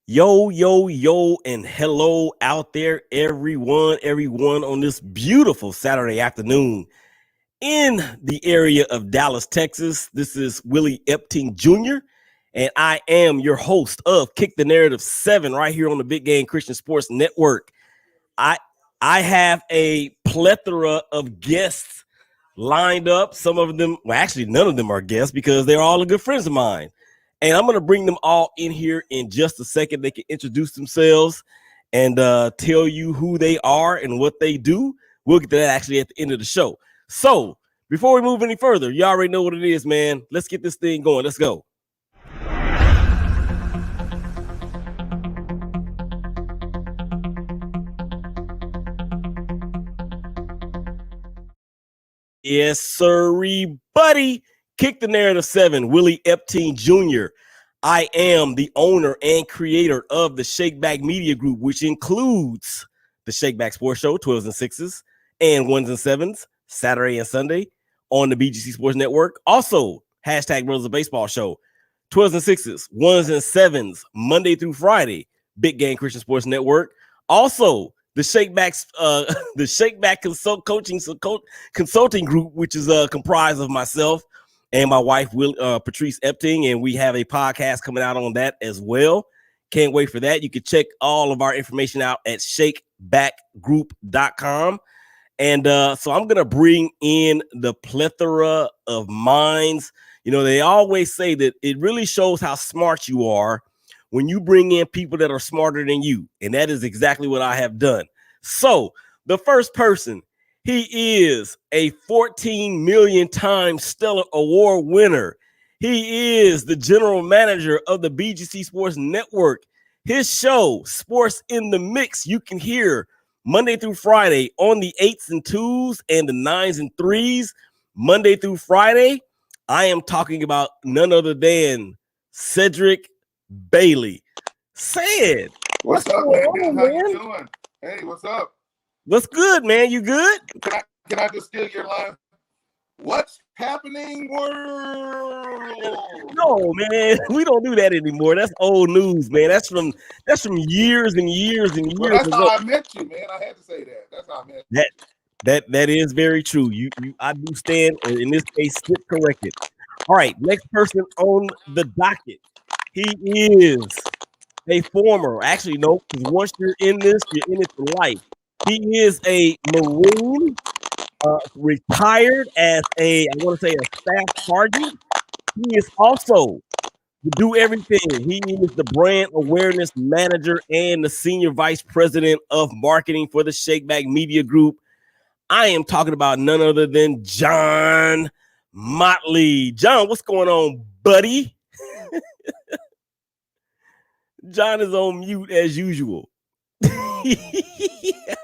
Yo, yo, yo, and hello out there, everyone on this beautiful Saturday afternoon in the area of Dallas, Texas. This is Willie Epting Jr., and I am your host of Kick the Narrative 7 right here on the Big Game Christian Sports Network. I I have a plethora of guests lined up. Some of them, well, actually, none of them are guests because they're all good friends of mine. And I'm going to bring them all in here in just a second. They can introduce themselves and tell you who they are and what they do. We'll get to that actually at the end of the show. So before we move any further, you already know what it is, man. Let's get this thing going. Let's go. Yes, sirree, buddy. Kick the Narrative 7, Willie Epting Jr. I am the owner and creator of the Shakeback Media Group, which includes the Shakeback Sports Show, 12s and 6s, and 1s and 7s, Saturday and Sunday on the BGC Sports Network. Also, hashtag Brothers of Baseball Show, 12s and 6s, 1s and 7s, Monday through Friday, Big Game Christian Sports Network. Also, the Shakeback Consulting Group, which is comprised of myself and my wife, Patrice Epting, and we have a podcast coming out on that as well. Can't wait for that. You can check all of our information out at shakebackgroup.com. And so I'm going to bring in the plethora of minds. You know, they always say that it really shows how smart you are when you bring in people that are smarter than you. And that is exactly what I have done. So the first person, he is a 14 million time Stellar Award winner. He is the general manager of the BGC Sports Network. His show, Sports in the Mix, you can hear Monday through Friday on the 8s and 2s and the 9s and 3s, Monday through Friday. I am talking about none other than Cedric Bailey. Said, what's up, man? How you doing? Hey, what's up? What's good, man? You good? Can I just steal your line? What's happening, world? No, man, we don't do that anymore. That's old news, man. That's from years and years and years that's ago. How I met you, man. I had to say that. That's how I met you. That is very true. I do stand, in this case, sit corrected. All right, next person on the docket. He is a former, actually, no, because once you're in this, you're in it for life. He is a Marine, retired as a staff sergeant. He is also the do everything. He is the brand awareness manager and the senior vice president of marketing for the Shakeback Media Group. I am talking about none other than John Motley. John, what's going on, buddy? John is on mute as usual.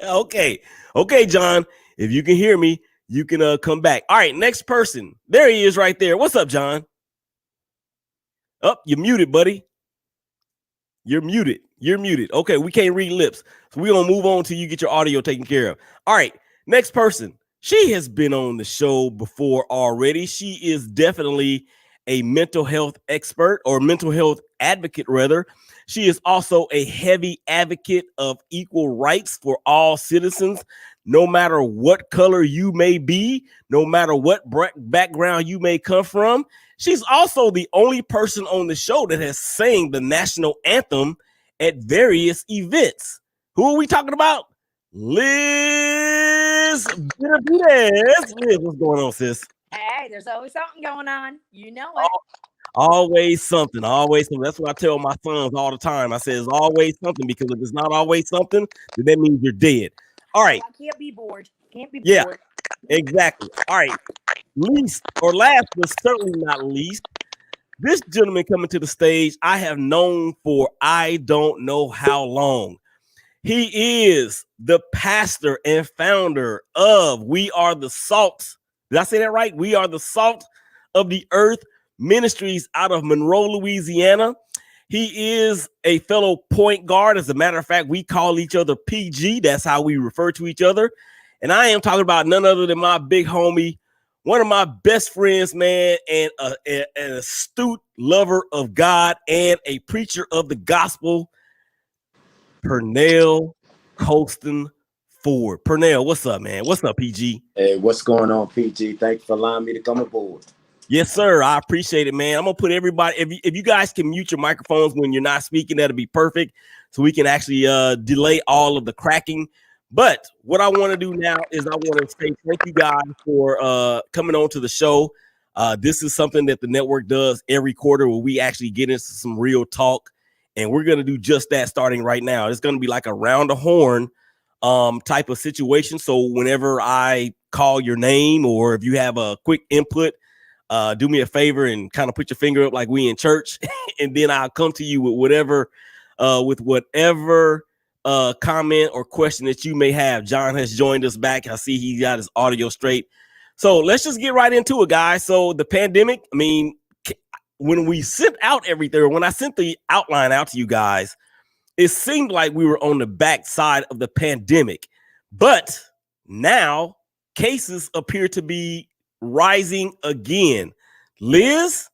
Okay, John. If you can hear me, you can come back. All right, next person. There he is right there. What's up, John? Oh, you're muted, buddy. You're muted. Okay, we can't read lips. So we're going to move on till you get your audio taken care of. All right, next person. She has been on the show before already. She is definitely a mental health expert, or mental health advocate, rather. She is also a heavy advocate of equal rights for all citizens, no matter what color you may be, no matter what background you may come from. She's also the only person on the show that has sang the national anthem at various events. Who are we talking about? Liz Benavides. Liz, what's going on, sis? Hey, there's always something going on. You know it. Always something. That's what I tell my sons all the time. I say it's always something, because if it's not always something, then that means you're dead. All right. I can't be bored. Yeah, exactly. All right. Last but certainly not least, this gentleman coming to the stage, I have known for I don't know how long. He is the pastor and founder of We Are the Salt. Did I say that right? We Are the Salt of the Earth Ministries out of Monroe, Louisiana. He is a fellow point guard. As a matter of fact, we call each other PG. That's how we refer to each other. And I am talking about none other than my big homie, one of my best friends, man, and an astute lover of God and a preacher of the gospel, Pernell Colston Ford. Pernell, what's up, man? What's up, PG? Hey, what's going on, PG? Thanks for allowing me to come aboard. Yes, sir. I appreciate it, man. I'm gonna put everybody. If you guys can mute your microphones when you're not speaking, that'll be perfect, so we can actually delay all of the cracking. But what I want to do now is I want to say thank you guys for coming on to the show. This is something that the network does every quarter, where we actually get into some real talk, and we're gonna do just that starting right now. It's gonna be like a round the horn type of situation. So whenever I call your name, or if you have a quick input, do me a favor and kind of put your finger up like we in church, and then I'll come to you with whatever comment or question that you may have. John has joined us back. I see he got his audio straight. So let's just get right into it, guys. So the pandemic, I mean, when we sent out everything, when I sent the outline out to you guys, it seemed like we were on the backside of the pandemic, but now cases appear to be rising again. Liz,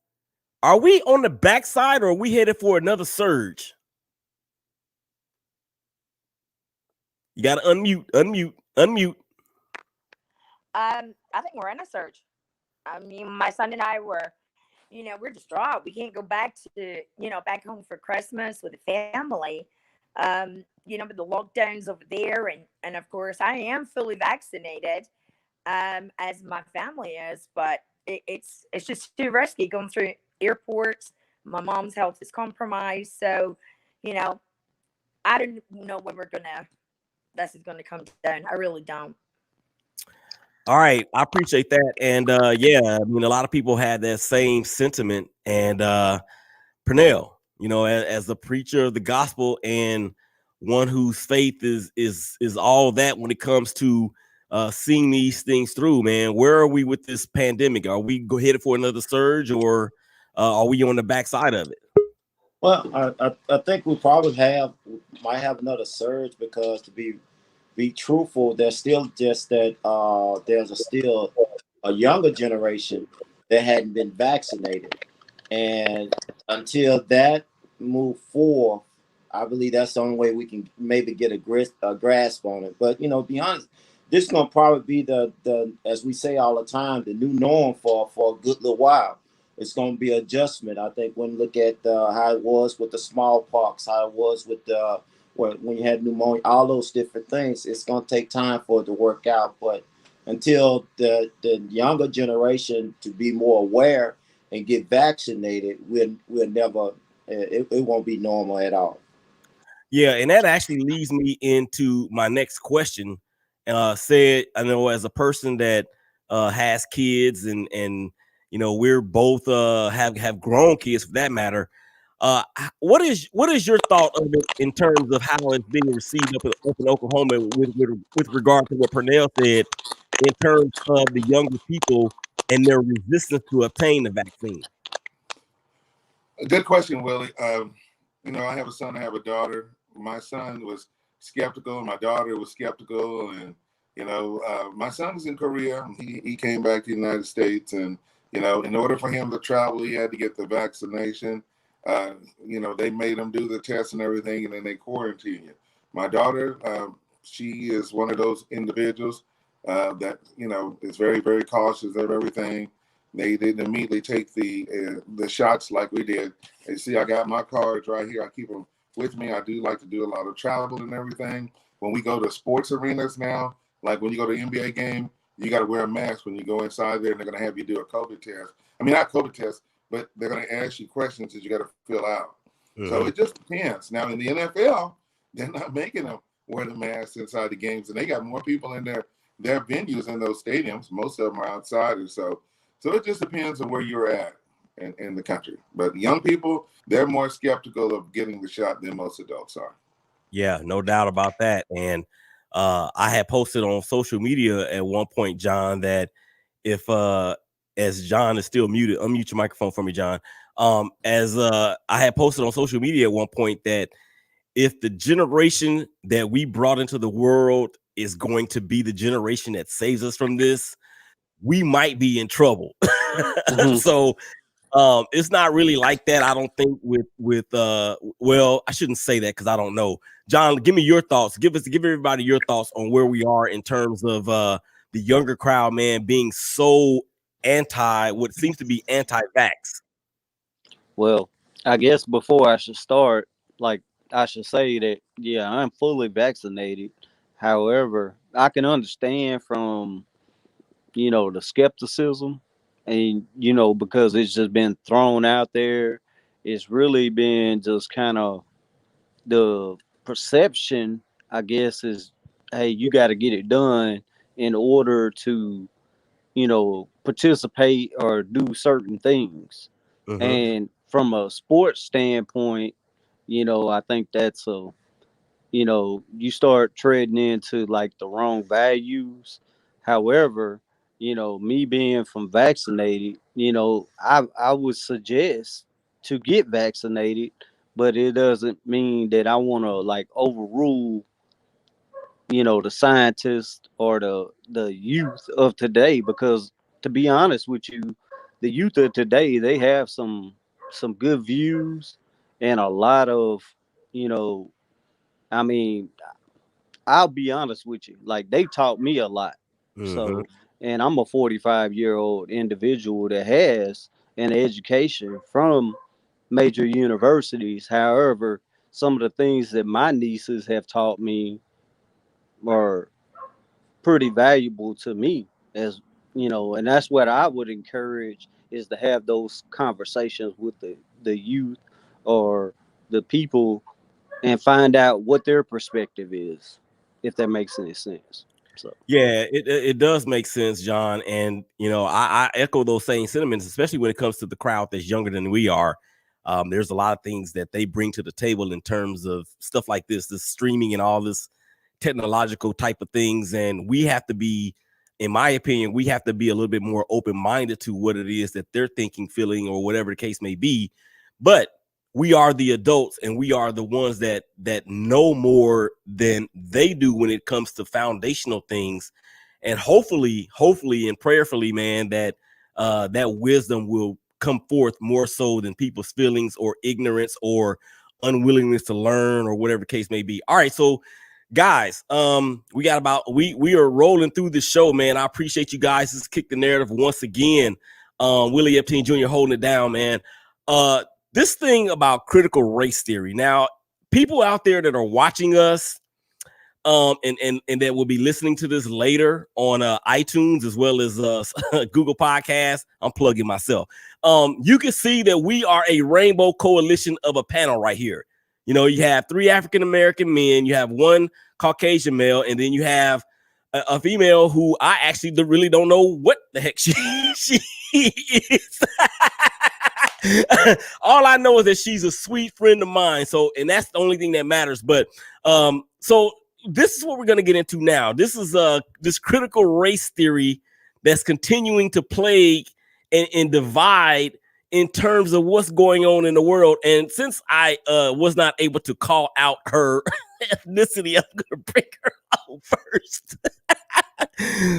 are we on the backside, or are we headed for another surge? You got to unmute. I think we're in a surge. I mean, my son and I were, we're distraught. We can't go back to, back home for Christmas with the family. But the lockdowns over there, and of course I am fully vaccinated, as my family is, but it's just too risky going through airports. My mom's health is compromised, so I don't know when this is gonna come down. I really don't. All right, I appreciate that, and yeah, I mean, a lot of people had that same sentiment, and Pernell, as the preacher of the gospel and one whose faith is all that when it comes to seeing these things through, man. Where are we with this pandemic? Are we headed for another surge, or are we on the backside of it? Well, I think we probably might have another surge, because to be truthful, there's still just that there's still a younger generation that hadn't been vaccinated, and until that move forward, I believe that's the only way we can maybe get a grasp on it. But be honest, this is gonna probably be the as we say all the time, the new norm for a good little while. It's gonna be adjustment. I think when you look at how it was with the smallpox, how it was with when you had pneumonia, all those different things, it's gonna take time for it to work out. But until the younger generation to be more aware and get vaccinated, we'll never. It won't be normal at all. Yeah, and that actually leads me into my next question. I know, as a person that has kids, and we're both have grown kids for that matter. What is your thought of it in terms of how it's being received up in Oklahoma with regard to what Pernell said in terms of the younger people and their resistance to obtain the vaccine? A good question, Willie. I have a son, I have a daughter. My son was skeptical, my daughter was skeptical, and my son was in Korea. He came back to the United States, and in order for him to travel, he had to get the vaccination. They made him do the test and everything, and then they quarantine you. My daughter, she is one of those individuals that is very, very cautious of everything. They didn't immediately take the shots like we did. And see, I got my cards right here. I keep them with me. I do like to do a lot of travel and everything. When we go to sports arenas now, like when you go to an NBA game, you got to wear a mask when you go inside there, and they're going to have you do a COVID test. I mean, not COVID test, but they're going to ask you questions that you got to fill out. Mm-hmm. So it just depends. Now, in the NFL, they're not making them wear the masks inside the games, and they got more people in their venues in those stadiums. Most of them are outsiders. So it just depends on where you're at in the country. But young people, they're more skeptical of getting the shot than most adults are. Yeah, no doubt about that. And I had posted on social media at one point, John, that if as John is still muted, unmute your microphone for me, John. As I had posted on social media at one point that if the generation that we brought into the world is going to be the generation that saves us from this, we might be in trouble. Mm-hmm. So It's not really like that. I don't think with well, I shouldn't say that because I don't know. John, give me your thoughts. Give everybody your thoughts on where we are in terms of the younger crowd, man, being so what seems to be anti-vax. Well, I guess before I should start, like I should say that yeah, I'm fully vaccinated. However, I can understand from the skepticism, and because it's just been thrown out there, it's really been just kind of the perception, I guess, is hey, you got to get it done in order to participate or do certain things. Mm-hmm. And from a sports standpoint, I think that's you start treading into like the wrong values. However, me being from vaccinated, I would suggest to get vaccinated, but it doesn't mean that I want to like overrule the scientists or the youth of today, because to be honest with you, the youth of today, they have some good views and a lot of you know I mean, I'll be honest with you, like they taught me a lot. Mm-hmm. So, and I'm a 45-year-old individual that has an education from major universities. However, some of the things that my nieces have taught me are pretty valuable to me, as and that's what I would encourage, is to have those conversations with the youth or the people and find out what their perspective is, if that makes any sense. So Yeah, it does make sense, John. And I echo those same sentiments, especially when it comes to the crowd that's younger than we are. There's a lot of things that they bring to the table in terms of stuff like this streaming and all this technological type of things. And we have to be, in my opinion, we have to be a little bit more open-minded to what it is that they're thinking, feeling, or whatever the case may be. But we are the adults, and we are the ones that know more than they do when it comes to foundational things. And hopefully and prayerfully, man, that that wisdom will come forth more so than people's feelings or ignorance or unwillingness to learn or whatever the case may be. All right, so guys, we are rolling through the show, man. I appreciate you guys. Just kick the narrative once again. Willie Epstein Jr. holding it down, man. This thing about critical race theory. Now, people out there that are watching us, and that will be listening to this later on iTunes as well as Google Podcasts. I'm plugging myself. You can see that we are a rainbow coalition of a panel right here. You have 3 African American men, you have 1 Caucasian male, and then you have a female who I actually really don't know what the heck she is. All I know is that she's a sweet friend of mine. So, and that's the only thing that matters. But so this is what we're going to get into now. This is this critical race theory that's continuing to plague and divide in terms of what's going on in the world. And since I was not able to call out her ethnicity, I'm going to bring her out first.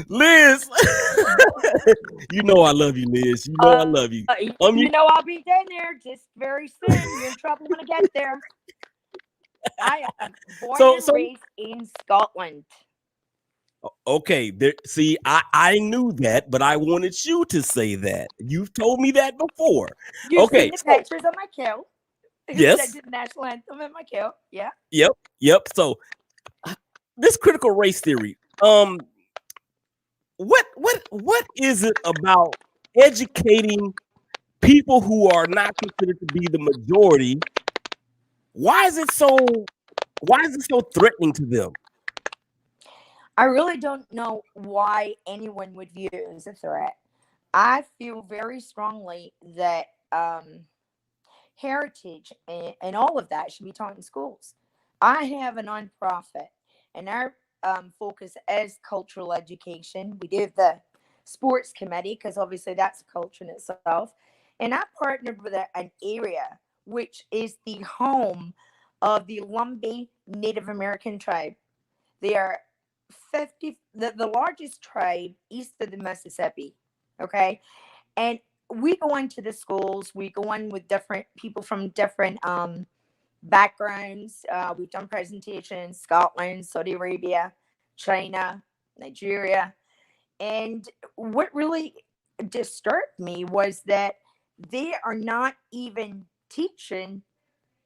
Liz, you know I love you, Liz. You know I love you. I'll be down there just very soon. You're in trouble when I get there. I am born and raised in Scotland. Okay, see, I knew that, but I wanted you to say that. You've told me that before. You've seen the pictures of my kill. Yes. I did the national anthem in my kill. Yeah. Yep. So this critical race theory, what is it about educating people who are not considered to be the majority? Why is it so threatening to them? I really don't know why anyone would view it as a threat. I feel very strongly that heritage and all of that should be taught in schools. I have a nonprofit, and our focus is cultural education. We do have the sports committee because obviously that's culture in itself. And I partnered with an area which is the home of the Lumbee Native American tribe. They are the largest tribe east of the Mississippi. Okay. And we go into the schools, we go in with different people from different backgrounds. We've done presentations, Scotland, Saudi Arabia, China, Nigeria. And what really disturbed me was that they are not even teaching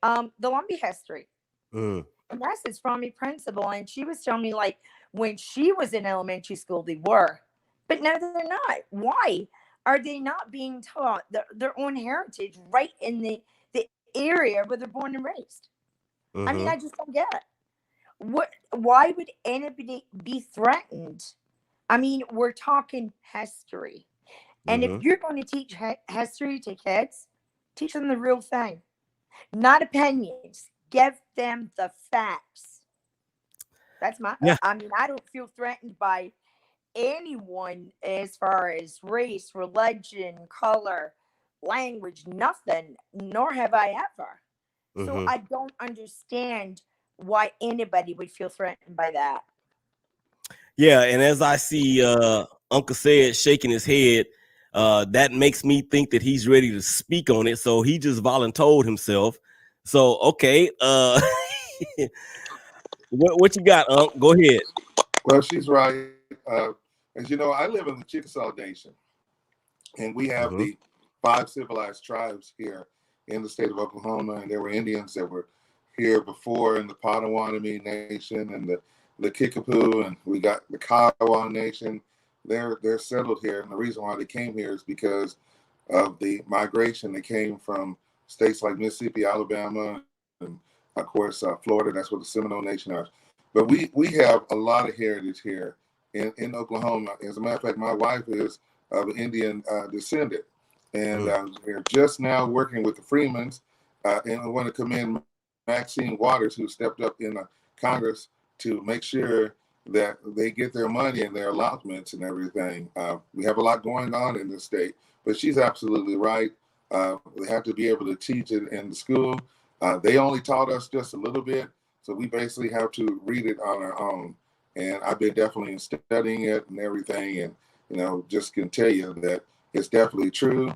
the Lumbee history. Mm. And that's his from a principal. And she was telling me, like, when she was in elementary school, they were. But no, they're not. Why are they not being taught their own heritage right in the area where they're born and raised? I mean, I Mm-hmm. just don't get it. Why would anybody be threatened? I mean, we're talking history. And if Mm-hmm. you're going to teach history to kids, teach them the real thing, not opinions. Give them the facts. That's my, Yeah. I mean, I don't feel threatened by anyone as far as race, religion, color, language, nothing, nor have I ever. So Mm-hmm. I don't understand why anybody would feel threatened by that. Yeah, and as I see Uncle Said shaking his head, that makes me think that he's ready to speak on it. So he just volunteered himself. So okay, what you got, Unc? Go ahead. Well, she's right. As you know, I live in the Chickasaw Nation, and we have Mm-hmm. the 5 civilized tribes here in the state of Oklahoma, and there were Indians that were here before in the Potawatomi Nation and the Kickapoo, and we got the Kiowa Nation. They're settled here, and the reason why they came here is because of the migration that came from states like Mississippi, Alabama, and of course Florida. That's where the Seminole Nation are. But we have a lot of heritage here in Oklahoma. As a matter of fact, my wife is of Indian descendant, and Mm. we're just now working with the Freemans, and I want to commend Maxine Waters, who stepped up in Congress to make sure that they get their money and their allotments and everything. We have a lot going on in this state, but she's absolutely right. They have to be able to teach it in the school. They only taught us just a little bit, so we basically have to read it on our own. And I've been definitely studying it and everything, and just can tell you that it's definitely true.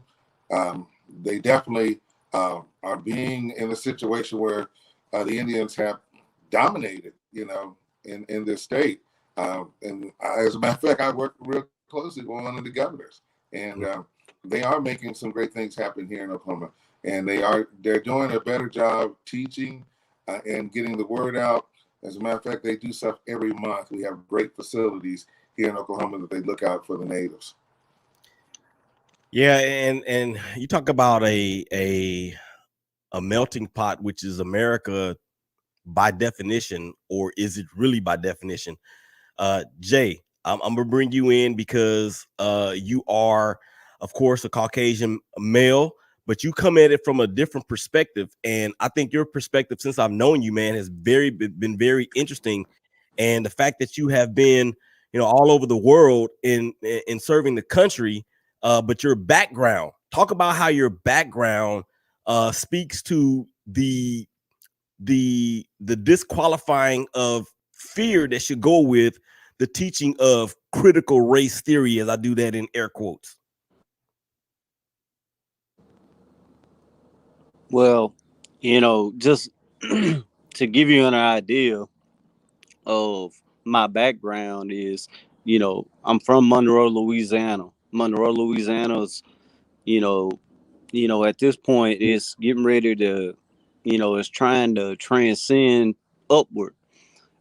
They definitely are being in a situation where the Indians have dominated, in this state. And as a matter of fact, I work real closely with one of the governors, and they are making some great things happen here in Oklahoma. And they're doing a better job teaching and getting the word out. As a matter of fact, they do stuff every month. We have great facilities here in Oklahoma that they look out for the natives. Yeah, and you talk about a melting pot, which is America by definition, or is it really by definition? Jay, I'm gonna bring you in because you are, of course, a Caucasian male, but you come at it from a different perspective, and I think your perspective, since I've known you, man, has been very interesting. And the fact that you have been, all over the world in serving the country, but your background. Talk about how your background speaks to the disqualifying of fear that should go with the teaching of critical race theory, as I do that in air quotes. Well, just to give you an idea of my background is, I'm from Monroe, Louisiana. Monroe, Louisiana is, you know, at this point it's getting ready to, it's trying to transcend upward.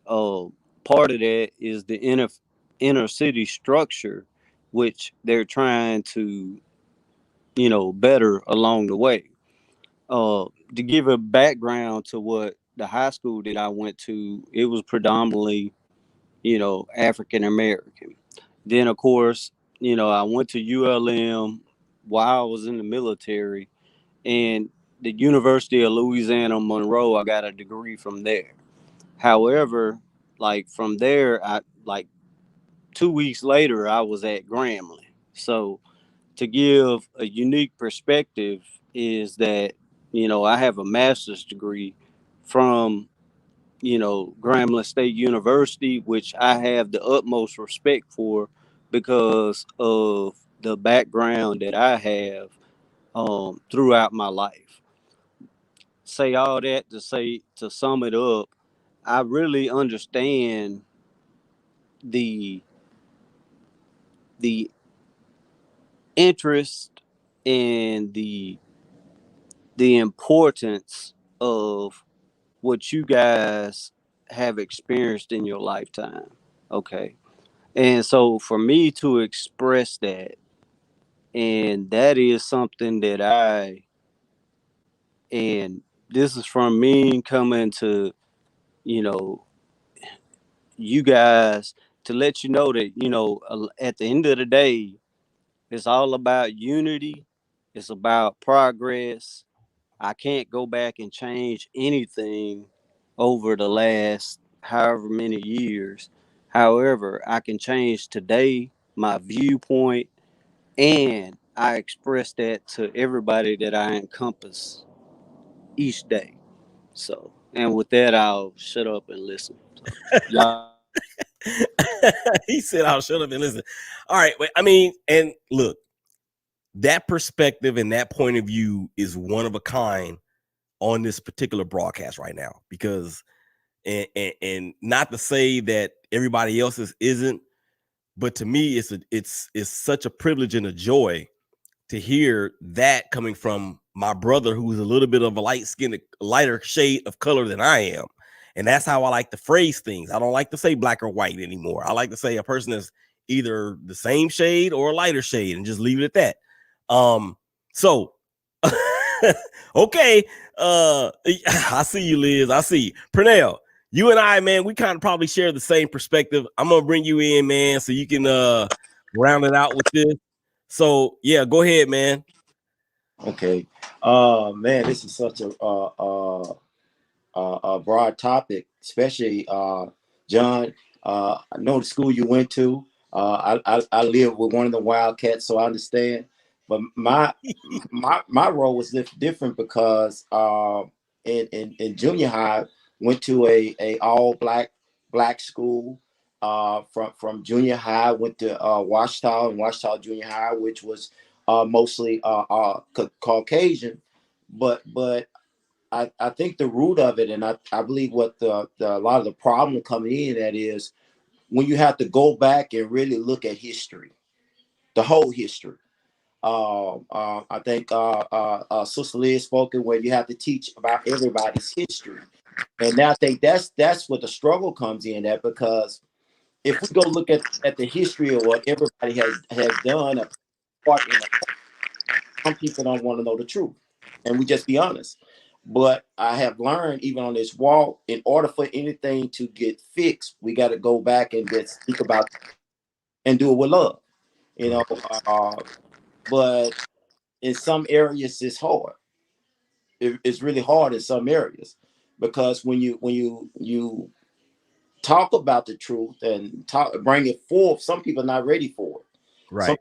Uh, Part of that is the inner city structure, which they're trying to, better along the way. To give a background to what the high school that I went to, it was predominantly, African American. Then, of course, I went to ULM while I was in the military, and the University of Louisiana Monroe, I got a degree from there. However, like from there, I like 2 weeks later, I was at Grambling. So to give a unique perspective is that, I have a master's degree from, Grambling State University, which I have the utmost respect for because of the background that I have throughout my life. Say all that to sum it up, I really understand the the interest and the importance of what you guys have experienced in your lifetime. Okay. And so for me to express that, and that is something that and this is from me coming to, you know, you guys, to let you know that, at the end of the day, it's all about unity. It's about progress. I can't go back and change anything over the last however many years. However, I can change today, my viewpoint, and I express that to everybody that I encompass each day. So, and with that, I'll shut up and listen. So, y'all got it. He said, "I'll shut up and listen." All right, but I mean, and look, that perspective and that point of view is one of a kind on this particular broadcast right now, because and not to say that everybody else's isn't, but to me, it's such a privilege and a joy to hear that coming from my brother, who's a little bit of a lighter shade of color than I am. And that's how I like to phrase things. I don't like to say black or white anymore. I like to say a person is either the same shade or a lighter shade, and just leave it at that. So okay. I see you, Liz. I see you. Pernell, you and I, man, we kind of probably share the same perspective. I'm gonna bring you in, man, so you can round it out with this. So yeah, go ahead, man. Okay. Man, this is such a broad topic, especially John. I know the school you went to. I live with one of the Wildcats, so I understand. But my role was different because in junior high, went to a all black school. From junior high, went to Washita Junior High, which was mostly Caucasian, but I think the root of it, and I believe what the a lot of the problem coming in that is when you have to go back and really look at history, the whole history. I think Sister Liz spoken where you have to teach about everybody's history, and I think that's what the struggle comes in at, because if we go look at the history of what everybody has done, some people don't want to know the truth, and we just be honest. But I have learned, even on this walk, in order for anything to get fixed, we got to go back and just speak about and do it with love, you know. But in some areas, it's hard. It's really hard in some areas, because when you talk about the truth and bring it forth, some people are not ready for it. Right.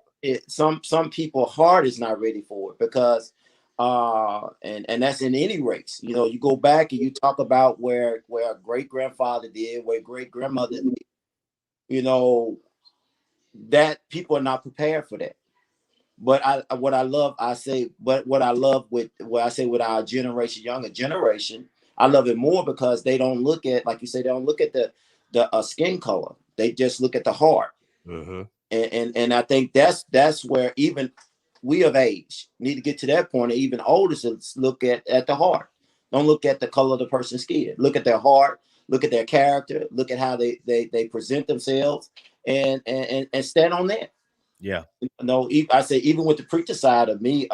Some people heart is not ready for it, because and that's in any race. You go back and you talk about where a great grandfather did, where great grandmother did, that people are not prepared for that. But what I love with our generation, younger generation, I love it more because they don't look at, like you say, they don't look at the skin color. They just look at the heart. Mm-hmm. And I think that's where even we of age need to get to that point, and even older, to look at the heart. Don't look at the color of the person's skin. Look at their heart. Look at their character. Look at how they present themselves, and stand on that. Yeah. No, I say even with the preacher side of me,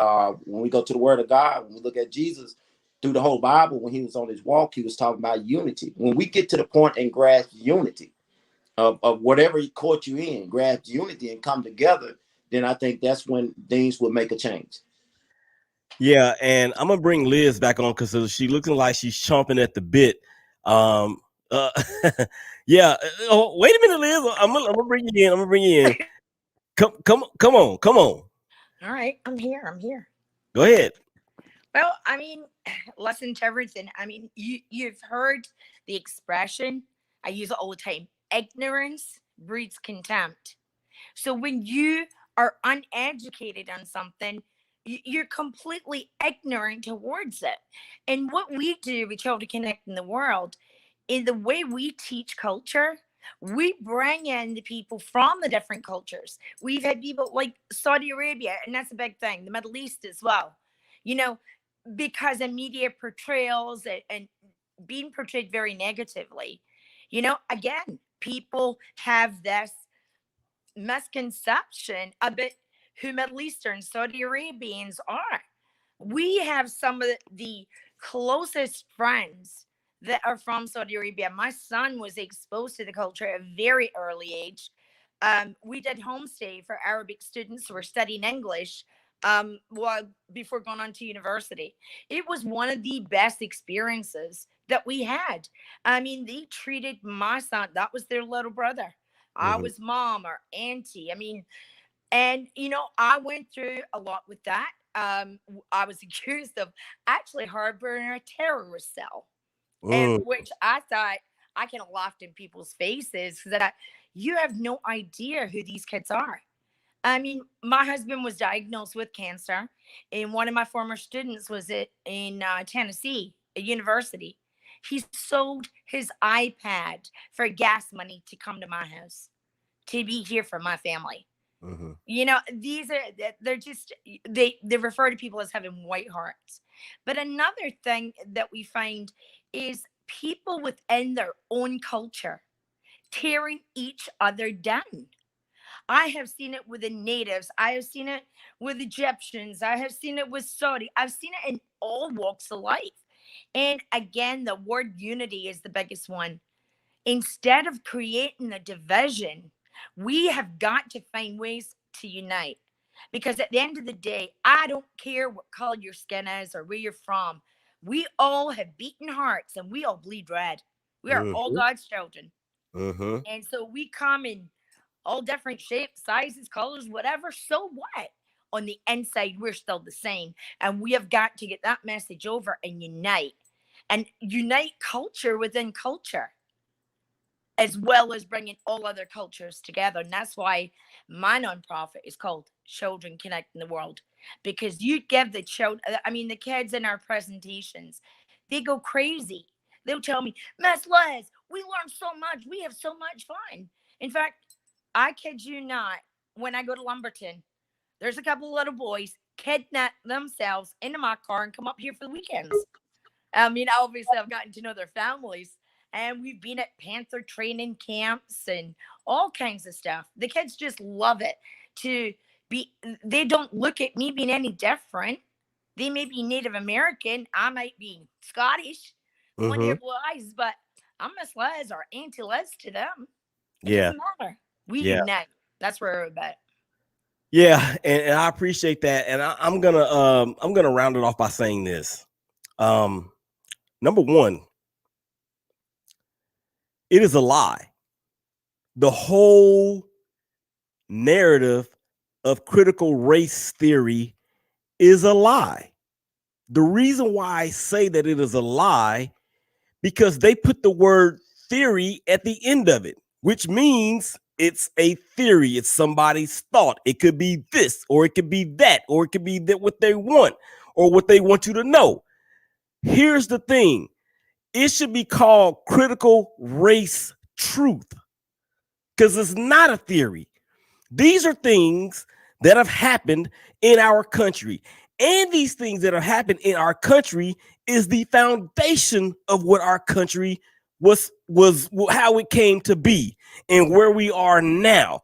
when we go to the Word of God, when we look at Jesus through the whole Bible, when he was on his walk, he was talking about unity. When we get to the point and grasp unity of whatever he caught you in, grasp unity and come together, then I think that's when things will make a change. Yeah, and I'm gonna bring Liz back on because she looking like she's chomping at the bit. Um, uh, yeah. Oh, wait a minute, Liz. I'm gonna bring you in. I'm gonna bring you in. Come on. All right, I'm here. Go ahead. Well, I mean, listen to everything. I mean, you've heard the expression. I use it all the time. Ignorance breeds contempt. So when you are uneducated on something, you're completely ignorant towards it. And what we do with Children Connecting the World, in the way we teach culture, we bring in the people from the different cultures. We've had people like Saudi Arabia, and that's a big thing, the Middle East as well, you know, because of media portrayals and being portrayed very negatively. You know, again, people have this misconception about who Middle Eastern Saudi Arabians are. We have some of the closest friends that are from Saudi Arabia. My son was exposed to the culture at a very early age. We did homestay for Arabic students who were studying English well, before going on to university. It was one of the best experiences that we had. I mean, they treated my son, that was their little brother. I Mhm. was mom or auntie. I mean, and I went through a lot with that. I was accused of actually harboring a terrorist cell, and Mm. which I thought I kind of laughed in people's faces that you have no idea who these kids are. I mean, my husband was diagnosed with cancer, and one of my former students was in Tennessee, a university. He sold his iPad for gas money to come to my house to be here for my family. Mhm. These are they're just they refer to people as having white hearts. But another thing that we find is people within their own culture tearing each other down. I have seen it with the natives. I have seen it with Egyptians. I have seen it with Saudi. I've seen it in all walks of life. And again, the word unity is the biggest one. Instead of creating a division, we have got to find ways to unite. Because at the end of the day, I don't care what color your skin is or where you're from. We all have beating hearts and we all bleed red. We are all Mhm. God's children. Mhm. And so we come in all different shapes, sizes, colors, whatever. So what? On the inside, we're still the same. And we have got to get that message over and unite culture within culture, as well as bringing all other cultures together. And that's why my nonprofit is called Children Connecting the World, because you give the children, I mean, the kids in our presentations, they go crazy. They'll tell me, Miss Les, we learned so much. We have so much fun. In fact, I kid you not, when I go to Lumberton, there's a couple of little boys kidnap themselves into my car and come up here for the weekends. I mean, obviously, I've gotten to know their families, and we've been at Panther training camps and all kinds of stuff. The kids just love it to be, they don't look at me being any different. They may be Native American, I might be Scottish, blonde hair, Mhm. blue eyes, but I'm Miss Les or Auntie Les to them. It Yeah. doesn't matter. We Yeah. unite. That's where we're about. Yeah. And I appreciate that. And I'm gonna round it off by saying this. Um, Number one, it is a lie. The whole narrative of critical race theory is a lie. The reason why I say that it is a lie, because they put the word theory at the end of it, which means it's a theory. It's somebody's thought. It could be this, or it could be that, or it could be that what they want, or what they want you to know. Here's the thing. It should be called critical race truth, because it's not a theory. These are things that have happened in our country. And these things that have happened in our country is the foundation of what our country was how it came to be and where we are now.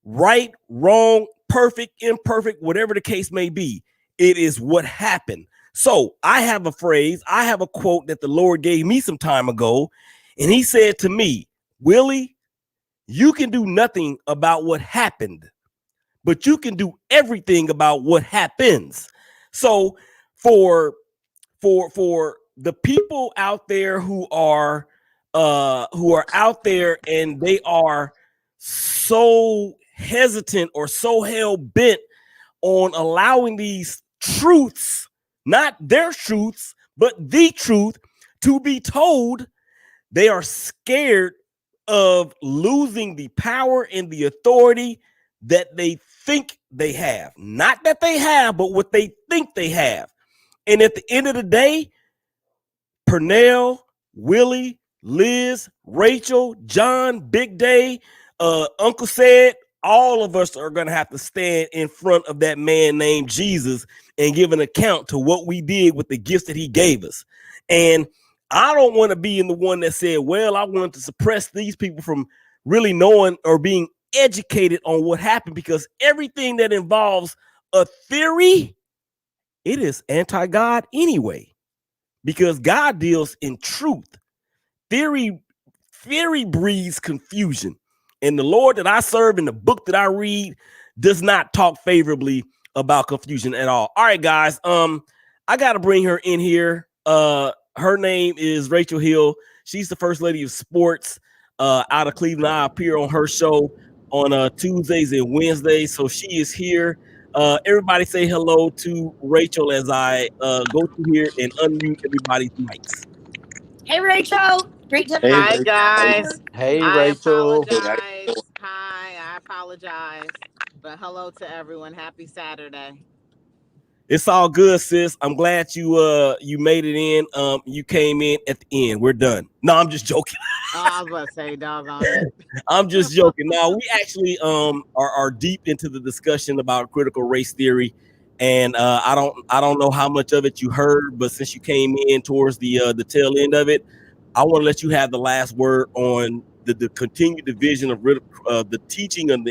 Right, wrong, perfect, imperfect, whatever the case may be, it is what happened. So I have a phrase, I have a quote that the Lord gave me some time ago, and he said to me, Willie, you can do nothing about what happened, but you can do everything about what happens. So for the people out there who are out there and they are so hesitant or so hell bent on allowing these truths, not their truths, but the truth to be told, they are scared of losing the power and the authority that they think they have. Not that they have, but what they think they have. And at the end of the day, Pernell, Willie, Liz, Rachel, John, Big Day, Uncle Said, all of us are going to have to stand in front of that man named Jesus and give an account to what we did with the gifts that he gave us. And I don't want to be in the one that said, well, I wanted to suppress these people from really knowing or being educated on what happened, because everything that involves a theory, it is anti-God anyway, because God deals in truth. Theory breeds confusion. And the Lord that I serve and the book that I read does not talk favorably about confusion at all. All right, guys. I got to bring her in here. Her name is Rachel Hill. She's the first lady of sports out of Cleveland. I appear on her show on Tuesdays and Wednesdays. So she is here. Everybody say hello to Rachel as I go through here and unmute everybody's mics. Hey, Rachel. Great to Hey, Hi Rachel. guys. Hey, I Rachel. apologize. Hi, I apologize. But hello to everyone. Happy Saturday. It's all good, sis. I'm glad you made it in. You came in at the end. We're done. No, I'm just joking. Oh, I was about to say, doggone it. I'm just joking. Now we actually are deep into the discussion about critical race theory, and I don't know how much of it you heard, but since you came in towards the tail end of it, I want to let you have the last word on the continued division of the teaching and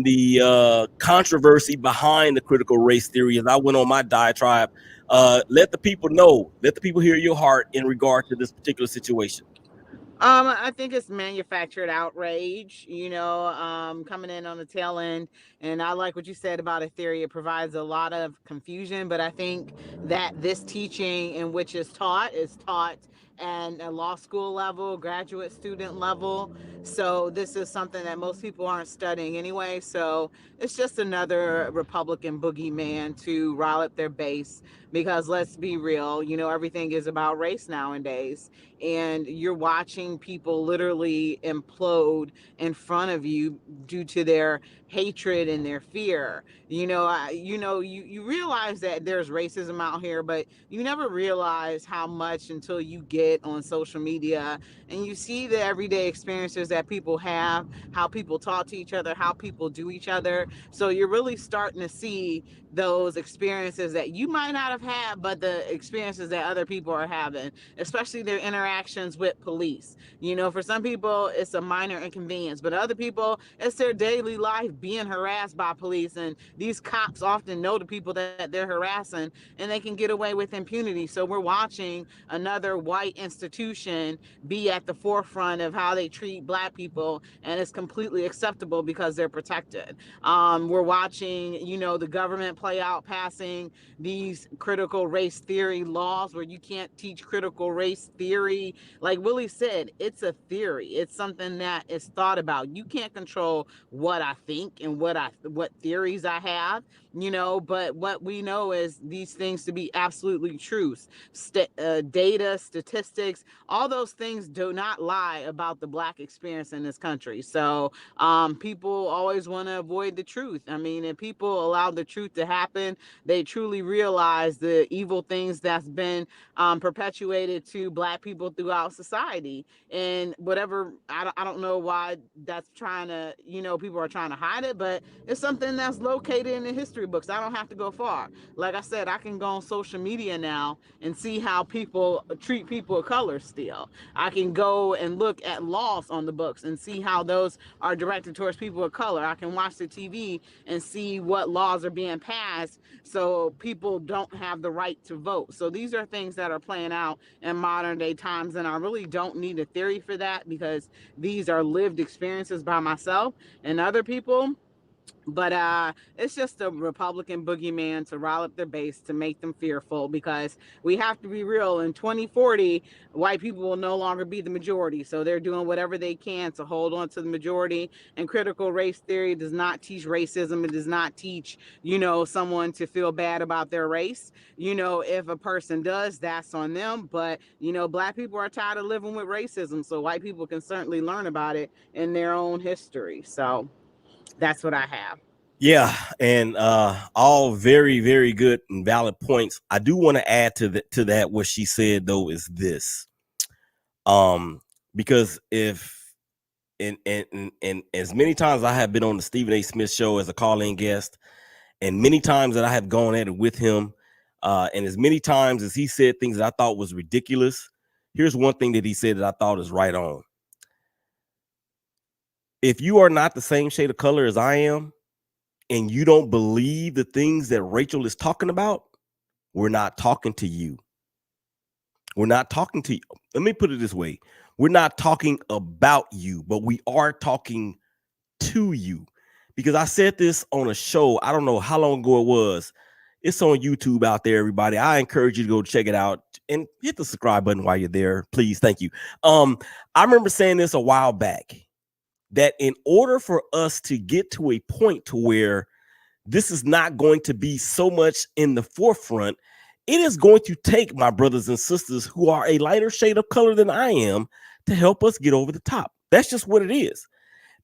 the controversy behind the critical race theory. As I went on my diatribe, let the people know, let the people hear your heart in regard to this particular situation. I think it's manufactured outrage, coming in on the tail end. And I like what you said about a theory. It provides a lot of confusion, but I think that this teaching in which is taught at a law school level, graduate student level. So this is something that most people aren't studying anyway. So it's just another Republican boogeyman to rile up their base, because let's be real, everything is about race nowadays. And you're watching people literally implode in front of you due to their hatred and their fear. You realize that there's racism out here, but you never realize how much until you get on social media and you see the everyday experiences that people have, how people talk to each other, how people do each other. So you're really starting to see those experiences that you might not have had, but the experiences that other people are having, especially their interactions with police. For some people, it's a minor inconvenience, but other people, it's their daily life being harassed by police. And these cops often know the people that they're harassing, and they can get away with impunity. So we're watching another white institution be at the forefront of how they treat Black people, and it's completely acceptable because they're protected. We're watching, the government play out passing these critical race theory laws where you can't teach critical race theory. Like Willie said, it's a theory. It's something that is thought about. You can't control what I think and what theories I have, but what we know is these things to be absolutely true. Data, statistics, all those things do not lie about the Black experience in this country. So people always want to avoid the truth. I mean, if people allow the truth to happen, they truly realize the evil things that's been perpetuated to Black people throughout society. And whatever, I don't know why that's trying to, people are trying to hide it, but it's something that's located in the history books. I don't have to go far. Like I said, I can go on social media now and see how people treat people of color still. I can go and look at laws on the books and see how those are directed towards people of color. I can watch the TV and see what laws are being passed so people don't have the right to vote. So these are things that are playing out in modern day times, and I really don't need a theory for that because these are lived experiences by myself and other people. But it's just a Republican boogeyman to rile up their base, to make them fearful, because we have to be real. In 2040, white people will no longer be the majority. So they're doing whatever they can to hold on to the majority. And critical race theory does not teach racism. It does not teach, someone to feel bad about their race. If a person does, that's on them. But, Black people are tired of living with racism. So white people can certainly learn about it in their own history. So that's what I have. Yeah, and all very, very good and valid points. I do want to add to that what she said though is this. Because if and as many times I have been on the Stephen A. Smith show as a call-in guest, and many times that I have gone at it with him, and as many times as he said things that I thought was ridiculous, here's one thing that he said that I thought is right on. If you are not the same shade of color as I am, and you don't believe the things that Rachel is talking about, we're not talking to you. We're not talking to you. Let me put it this way. We're not talking about you, but we are talking to you. Because I said this on a show, I don't know how long ago it was. It's on YouTube out there, everybody. I encourage you to go check it out and hit the subscribe button while you're there. Please, thank you. I remember saying this a while back, that in order for us to get to a point to where this is not going to be so much in the forefront, it is going to take my brothers and sisters who are a lighter shade of color than I am to help us get over the top. That's just what it is.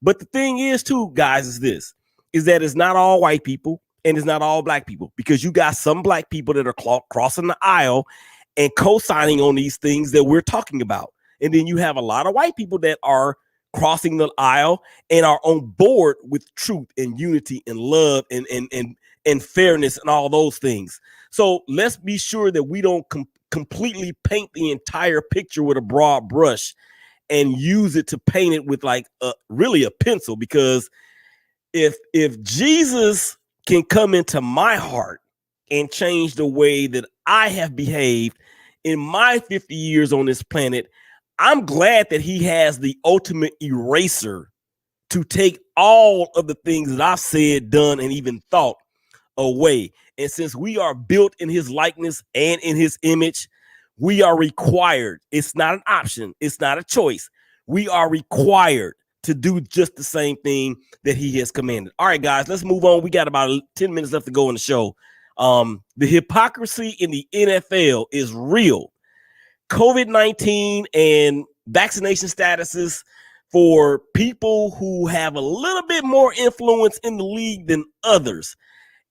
But the thing is, too, guys, is that it's not all white people and it's not all black people, because you got some black people that are crossing the aisle and co-signing on these things that we're talking about. And then you have a lot of white people that are crossing the aisle and are on board with truth and unity and love and fairness and all those things. So let's be sure that we don't completely paint the entire picture with a broad brush and use it to paint it with like really a pencil. Because if Jesus can come into my heart and change the way that I have behaved in my 50 years on this planet, I'm glad that he has the ultimate eraser to take all of the things that I've said, done, and even thought away. And since we are built in his likeness and in his image, we are required. It's not an option. It's not a choice. We are required to do just the same thing that he has commanded. All right, guys, let's move on. We got about 10 minutes left to go in the show. The hypocrisy in the NFL is real. COVID-19 and vaccination statuses for people who have a little bit more influence in the league than others.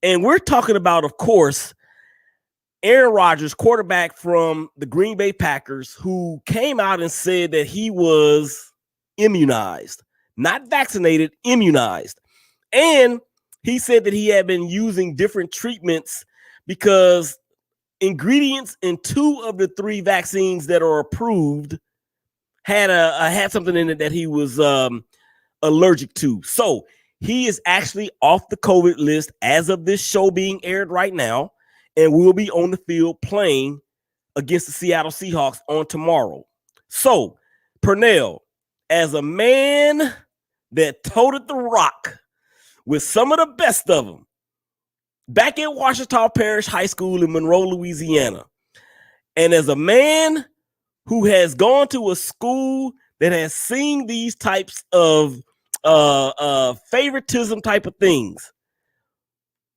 And we're talking about, of course, Aaron Rodgers, quarterback from the Green Bay Packers, who came out and said that he was immunized, not vaccinated, immunized. And he said that he had been using different treatments because ingredients in 2 of the 3 vaccines that are approved had something in it that he was allergic to. So he is actually off the COVID list as of this show being aired right now, and will be on the field playing against the Seattle Seahawks on tomorrow. So, Pernell, as a man that toted the rock with some of the best of them back at Washita Parish High School in Monroe, Louisiana, and as a man who has gone to a school that has seen these types of favoritism type of things,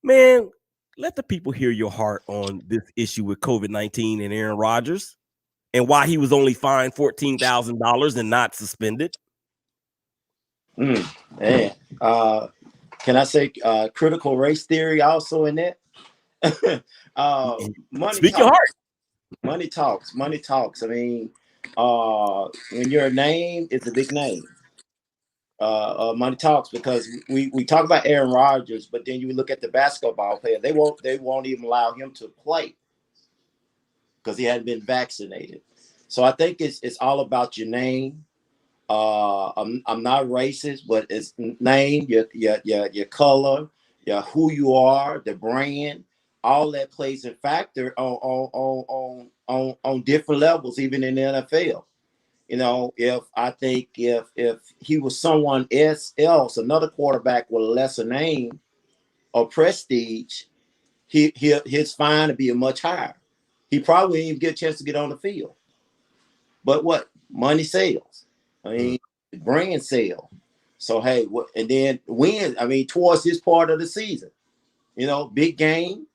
man, let the people hear your heart on this issue with COVID-19 and Aaron Rodgers and why he was only fined $14,000 and not suspended. Man, can I say critical race theory also in that? Money Speak talks. your heart. Money talks. Money talks. I mean, when your name is a big name, money talks, because we talk about Aaron Rodgers, but then you look at the basketball player. They won't even allow him to play because he hadn't been vaccinated. So I think it's all about your name. I'm not racist, but it's name, your color, who you are, the brand, all that plays a factor on different levels, even in the NFL. You know, if he was someone else, another quarterback with a lesser name or prestige, his fine would be a much higher. He probably didn't even get a chance to get on the field. But what? Money sells. I mean, brand sale. So hey, and then win. I mean, towards this part of the season, big game.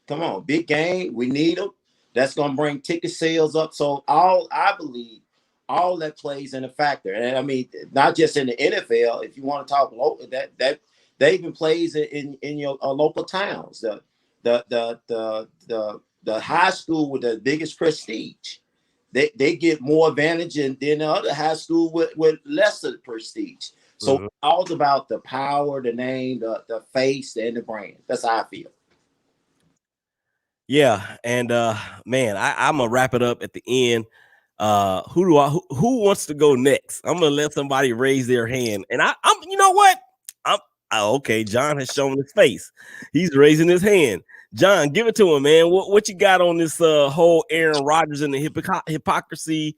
Come on, big game. We need them. That's gonna bring ticket sales up. So I believe all that plays in a factor. And I mean, not just in the NFL. If you want to talk local, that They even plays it in your local towns. The high school with the biggest prestige, they get more advantage than the other high school with lesser prestige. So it's all about the power, the name, the face, and the brand. That's how I feel. Yeah, and man, I'm gonna wrap it up at the end. Who wants to go next? I'm gonna let somebody raise their hand, and I'm you know what? Okay. John has shown his face. He's raising his hand. John, give it to him, man. What you got on this whole Aaron Rodgers and the hypocrisy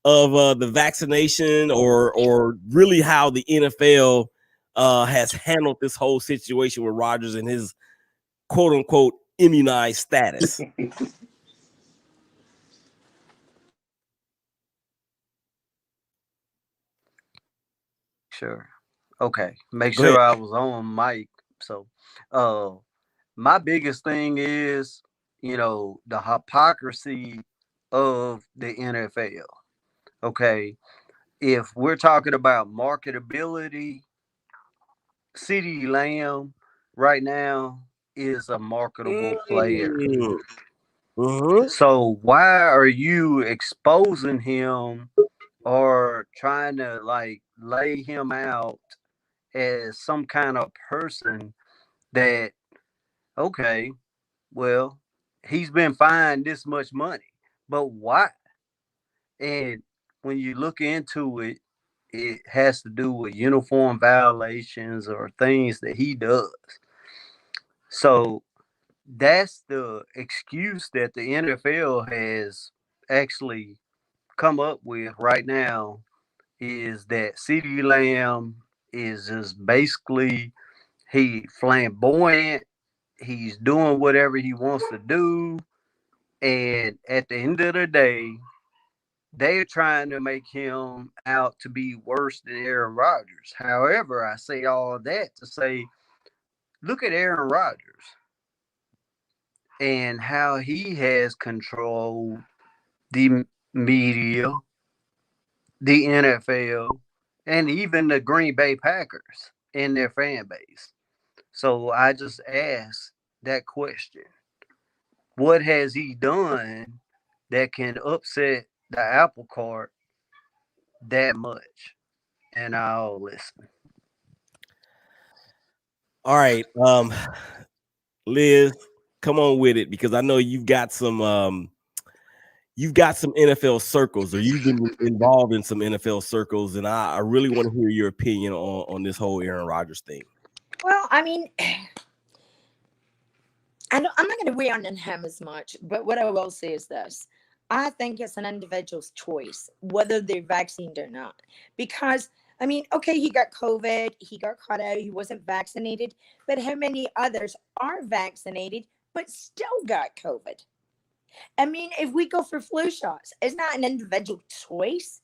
of the vaccination, or really how the NFL has handled this whole situation with Rodgers and his quote unquote immunized status? Sure. Okay. Make Go sure ahead. I was on mic. So, my biggest thing is, the hypocrisy of the NFL. Okay. If we're talking about marketability, CeeDee Lamb right now is a marketable player. So why are you exposing him or trying to like lay him out as some kind of person that, okay, well, he's been fined this much money, but why? And when you look into it, it has to do with uniform violations or things that he does. So that's the excuse that the NFL has actually come up with right now, is that CeeDee Lamb is just basically, he flamboyant, he's doing whatever he wants to do, and at the end of the day, they're trying to make him out to be worse than Aaron Rodgers. However, I say all of that to say, look at Aaron Rodgers and how he has controlled the media, the NFL, and even the Green Bay Packers and their fan base. So I just ask that question. What has he done that can upset the apple cart that much? And I'll listen. All right, Liz, come on with it, because I know you've got some NFL circles, or you've been involved in some NFL circles, and I really want to hear your opinion on this whole Aaron Rodgers thing. Well, I mean, I'm not going to weigh on him as much, but what I will say is this. I think it's an individual's choice whether they're vaccinated or not. Because, I mean, okay, he got COVID, he got caught out, he wasn't vaccinated, but how many others are vaccinated but still got COVID? I mean, if we go for flu shots, it's not an individual choice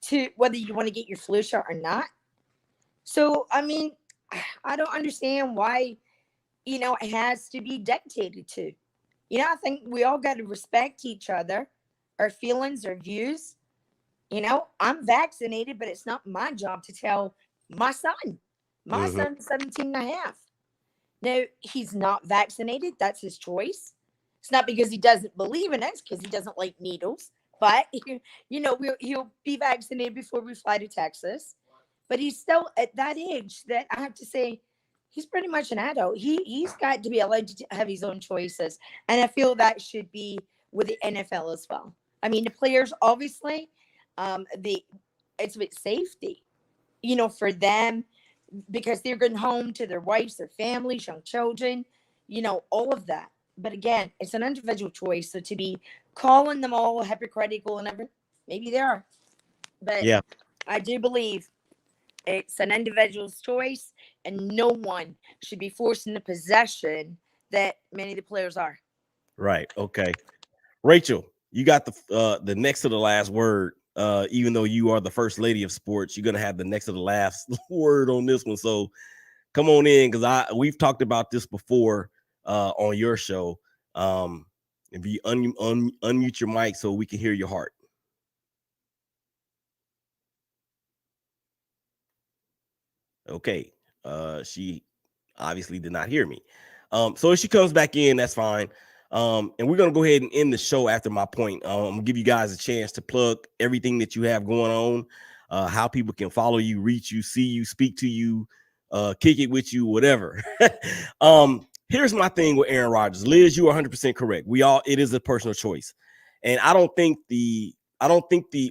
to whether you want to get your flu shot or not. So, I mean, I don't understand why, it has to be dictated to. I think we all got to respect each other, our feelings, our views. I'm vaccinated, but it's not my job to tell my son. My son's 17 and a half. Now, he's not vaccinated. That's his choice. It's not because he doesn't believe in it. It's because he doesn't like needles. But, he'll be vaccinated before we fly to Texas. But he's still at that age that I have to say, he's pretty much an adult. He's got to be allowed to have his own choices, and I feel that should be with the NFL as well. I mean, the players obviously, the it's with safety, for them because they're going home to their wives, their families, young children, all of that. But again, it's an individual choice. So to be calling them all hypocritical and everything, maybe they are, but Yeah, I do believe it's an individual's choice, and no one should be forced into possession that many of the players are. right. Okay, Rachel, you got the next to the last word. Even though you are the first lady of sports, you're gonna have the next to the last word on this one. So come on in, because we've talked about this before on your show. If you unmute your mic so we can hear your heart. Okay. She obviously did not hear me. So if she comes back in, that's fine. And we're gonna go ahead and end the show after my point. I'm gonna give you guys a chance to plug everything that you have going on, how people can follow you, reach you, see you, speak to you, kick it with you, whatever. Here's my thing with Aaron Rodgers. Liz, you are 100% correct. It is a personal choice. And I don't think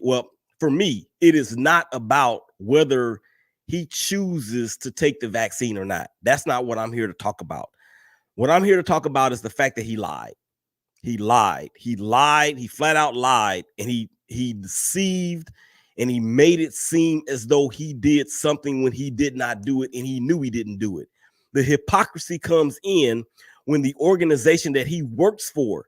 well, for me, it is not about whether he chooses to take the vaccine or not. That's not what I'm here to talk about. What I'm here to talk about is the fact that he lied. He lied. He flat out lied, and he deceived, and he made it seem as though he did something when he did not do it, and he knew he didn't do it. The hypocrisy comes in when the organization that he works for,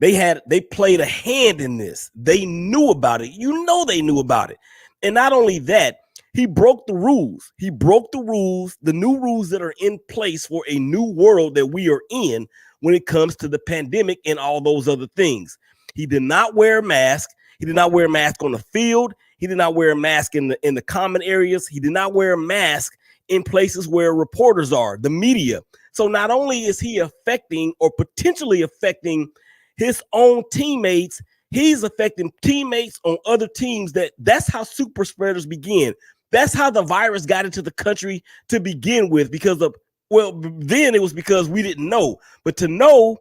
they played a hand in this. They knew about it. You know they knew about it. And not only that, he broke the rules. He broke the rules, the new rules that are in place for a new world that we are in when it comes to the pandemic and all those other things. He did not wear a mask. He did not wear a mask on the field. He did not wear a mask in the common areas. He did not wear a mask in places where reporters are, the media. So not only is he affecting or potentially affecting his own teammates, he's affecting teammates on other teams. That's how super spreaders begin. That's how the virus got into the country to begin with, then it was because we didn't know. But to know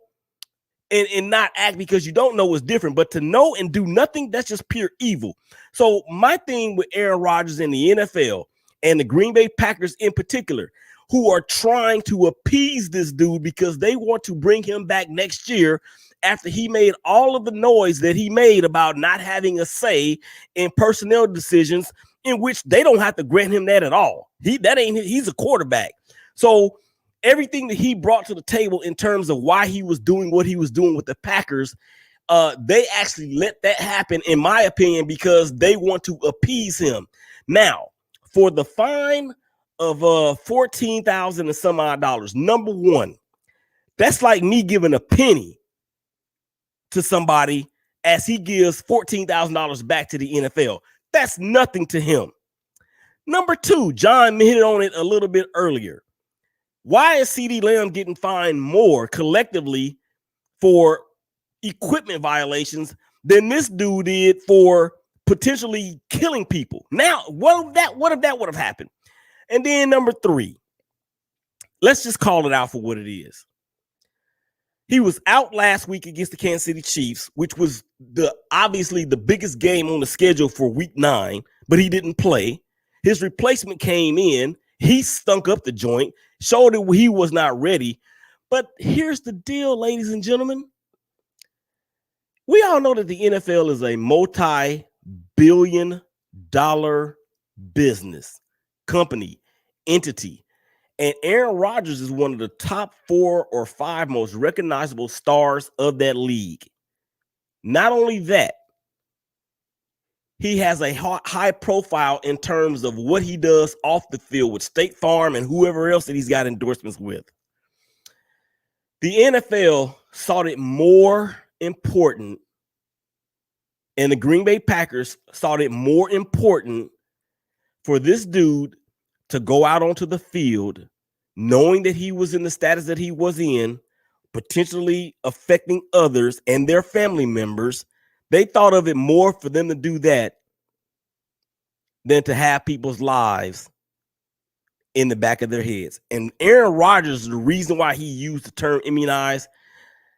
and not act because you don't know is different. But to know and do nothing, that's just pure evil. So my thing with Aaron Rodgers in the NFL and the Green Bay Packers in particular, who are trying to appease this dude because they want to bring him back next year after he made all of the noise that he made about not having a say in personnel decisions, in which they don't have to grant him that at all. He's a quarterback. So everything that he brought to the table in terms of why he was doing what he was doing with the Packers, they actually let that happen, in my opinion, because they want to appease him. Now, for the fine of $14,000 and some odd dollars, number one, that's like me giving a penny to somebody as he gives $14,000 back to the NFL. That's nothing to him. Number two, John hit on it a little bit earlier. Why is CeeDee Lamb getting fined more collectively for equipment violations than this dude did for potentially killing people? Now, what if that would have happened? And then number three, let's just call it out for what it is. He was out last week against the Kansas City Chiefs, which was obviously the biggest game on the schedule for week 9, but he didn't play. His replacement came in. He stunk up the joint, showed that he was not ready. But here's the deal, ladies and gentlemen. We all know that the NFL is a multi-billion-dollar business, company, entity. And Aaron Rodgers is one of the top 4 or 5 most recognizable stars of that league. Not only that, he has a high profile in terms of what he does off the field with State Farm and whoever else that he's got endorsements with. The NFL sought it more important, and the Green Bay Packers sought it more important for this dude to go out onto the field knowing that he was in the status that he was in, potentially affecting others and their family members. They thought of it more for them to do that than to have people's lives in the back of their heads. And Aaron Rodgers is the reason why he used the term immunized.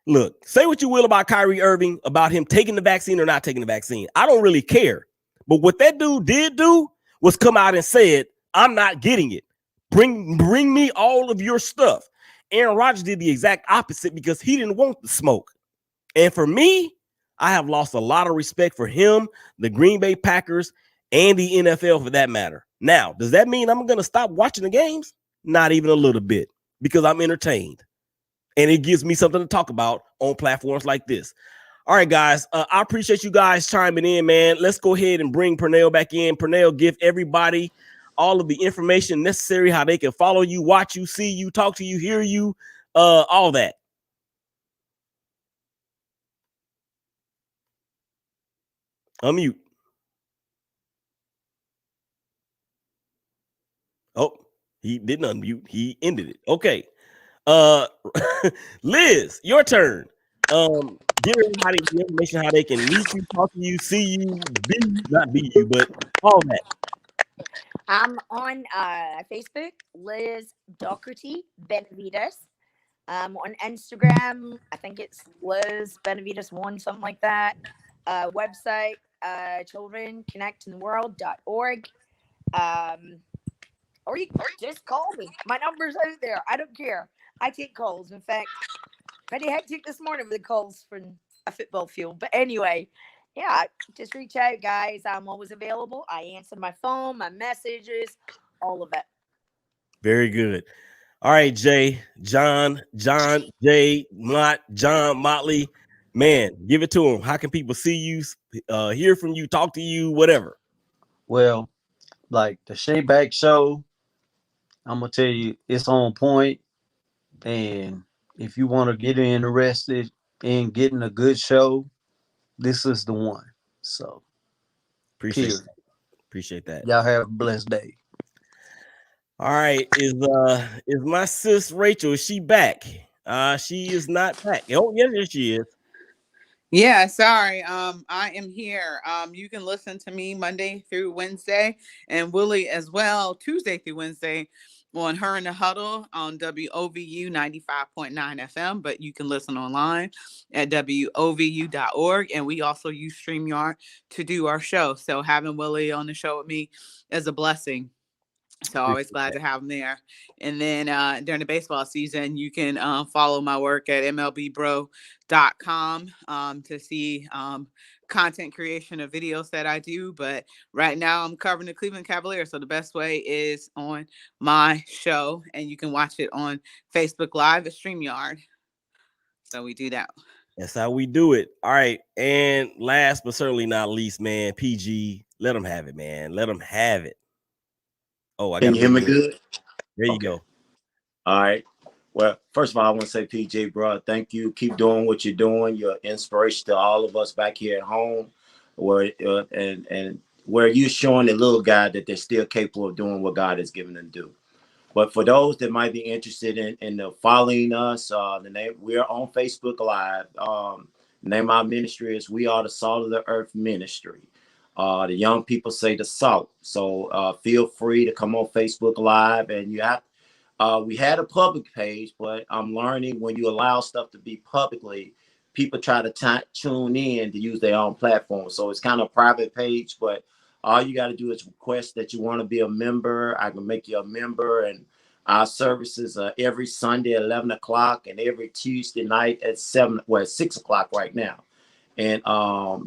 Look, say what you will about Kyrie Irving, about him taking the vaccine or not taking the vaccine. I don't really care. But what that dude did do was come out and said, I'm not getting it. Bring me all of your stuff. Aaron Rodgers did the exact opposite because he didn't want the smoke. And for me, I have lost a lot of respect for him, the Green Bay Packers, and the NFL for that matter. Now, does that mean I'm going to stop watching the games? Not even a little bit, because I'm entertained. And it gives me something to talk about on platforms like this. All right, guys, I appreciate you guys chiming in, man. Let's go ahead and bring Pernell back in. Pernell, give everybody all of the information necessary, how they can follow you, watch you, see you, talk to you, hear you, all that. Unmute. Oh, He didn't unmute. He ended it. Okay. Liz, your turn. Give everybody the information how they can meet you, talk to you, see you, not be you, but all that. I'm on Facebook, Liz Doherty Benavides. On Instagram, I think it's Liz Benavides one, something like that. Website, childrenconnectintheworld.org. Or you just call me. My number's out there. I don't care. I take calls. In fact, pretty hectic this morning with the calls from a football field. But anyway, yeah, just reach out, guys. I'm always available. I answer my phone, my messages, all of it. Very good. All right, John, Jay, John Motley. Man, give it to him. How can people see you, hear from you, talk to you, whatever? Well, like the Shayback Show, I'm gonna tell you, it's on point. And if you want to get interested in getting a good show, this is the one. So, appreciate that. Y'all have a blessed day. All right, is my sis Rachel? Is she back? She is not back. Oh, yes, she is. Yeah, sorry. I am here. You can listen to me Monday through Wednesday, and Willie as well, Tuesday through Wednesday on Her in the Huddle on WOVU 95.9 FM, but you can listen online at WOVU.org. And we also use StreamYard to do our show. So having Willie on the show with me is a blessing. So always glad to have him there. And then during the baseball season, you can follow my work at MLBbro.com to see content creation of videos that I do. But right now I'm covering the Cleveland Cavaliers. So the best way is on my show, and you can watch it on Facebook Live at StreamYard. So we do that. That's how we do it. All right. And last but certainly not least, man, PG, let them have it, man. Let them have it. Oh, I got Can you hear me good? There you go. All right. Well, first of all, I want to say, PJ, bro, thank you. Keep doing what you're doing. You're inspiration to all of us back here at home, where and where you're showing the little guy that they're still capable of doing what God has given them to do. But for those that might be interested in following us, the name we're on Facebook Live. The name of our ministry is We Are the Salt of the Earth Ministry. The young people say the salt. So feel free to come on Facebook Live, and you have. We had a public page, but I'm learning when you allow stuff to be publicly, people try to tune in to use their own platform. So it's kind of a private page, but all you got to do is request that you want to be a member. I can make you a member, and our services are every Sunday at 11 o'clock and every Tuesday night at 6 o'clock right now. And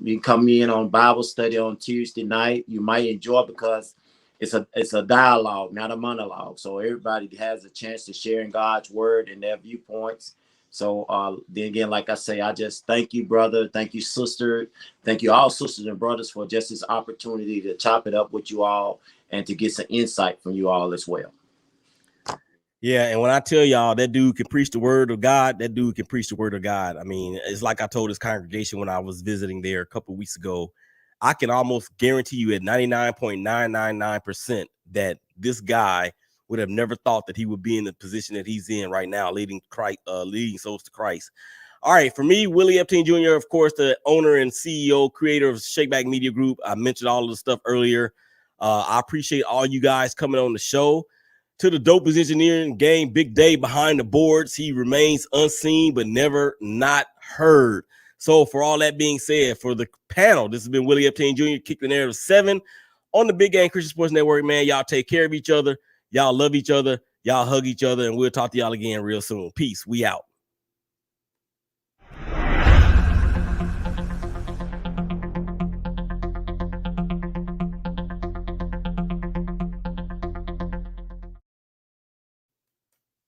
you can come in on Bible study on Tuesday night. You might enjoy it because it's a dialogue, not a monologue. So everybody has a chance to share in God's word and their viewpoints. So then again, like I say, I just thank you, brother. Thank you, sister. Thank you, all sisters and brothers, for just this opportunity to chop it up with you all and to get some insight from you all as well. Yeah, and when I tell y'all that dude can preach the word of God, that dude can preach the word of God. I mean, it's like I told this congregation when I was visiting there a couple of weeks ago. I can almost guarantee you at 99.999% that this guy would have never thought that he would be in the position that he's in right now, leading souls to Christ. All right, for me, Willie Epstein Jr., of course, the owner and CEO, creator of Shakeback Media Group. I mentioned all of the stuff earlier. I appreciate all you guys coming on the show. To the dopest engineering game, Big Day behind the boards. He remains unseen, but never not heard. So for all that being said, for the panel, this has been Willie Epstein Jr., Kick the Narrative 7 on the Big Game Christian Sports Network, man. Y'all take care of each other. Y'all love each other. Y'all hug each other, and we'll talk to y'all again real soon. Peace. We out.